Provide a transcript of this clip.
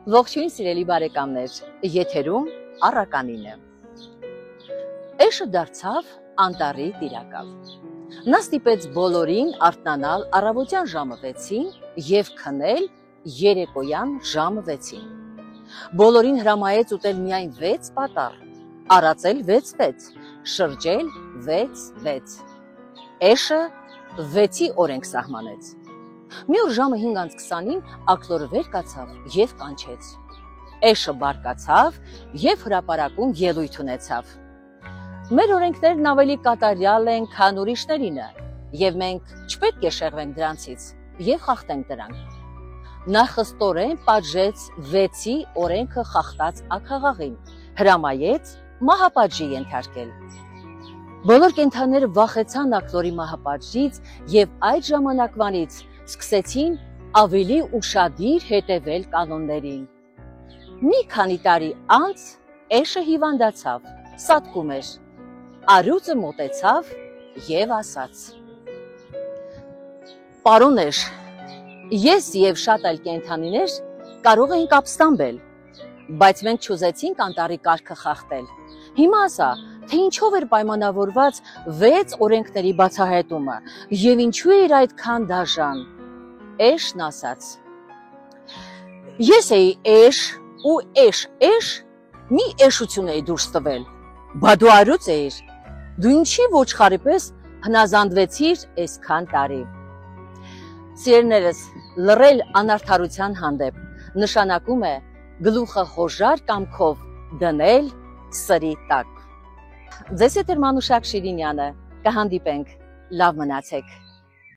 Ողջույն սիրելի բարեկամներ, եթերում առականինը։ Էշը դարձավ անտառի տիրակալ։ Նա ստիպեց բոլորին արթնանալ առավոտյան ժամը 6-ին և քնել երեկոյան ժամը 6-ին։ Բոլորին հրամայեց ուտել միայն 6 պատառ, արածել 6-6, շրջել 6-6։ Էշը 6-ի օրենք սահմանեց։ Մի օր ժամը 5:20-ին աքլորը վեր կացավ և կանչեց։ Էշը բարկացավ և հրապարակում ելույթ ունեցավ։ Մեր օրենքներն ավելի կատարյալ են, քան ուրիշներինը, և մենք չպետք է շեղվենք դրանցից և խախտենք դրանք։ Նա խստորեն պատժեց 6-ի օրենքը խախտած աքաղաղին, հրամայեց մահապատժի ենթարկել։ Բոլոր կենդանիները վախեցան աքլորի մահապատժից և այդ ժամանակվանից սկսեցին ավելի ուշադիր հետևել կանոններին։ Մի քանի տարի անց Էշը հիվանդացավ, սատկում էր։ Առյուծը մոտեցավ և ասաց. «Պարոն Էշ, ես և շատ այլ կենդանիներ կարող էինք ապստամբել, բայց մենք չուզեցինք անտառի կարգը խախտել։ Հիմա ասա, թե ինչով էր պայմանավորված 6 օրենքների բացահայտումը և ինչու էր այդքան դաժան»։ Էշն ասաց. «Ես էի Էշ ու Էշ մի էշություն էի դուրս տվել, բա դու առյուծ էիր, դու ինչի ոչխարի պես հնազանդվեցիր այսքան տարի»։ Սիրելիներս, լռել անարդարության հանդեպ նշանակում է գլուխը հոժար կամքով դնել սրի տակ։ Ձեզ հետ է Մանուշակ Շիրինյանը, կհանդիպենք, լավ մնացեք։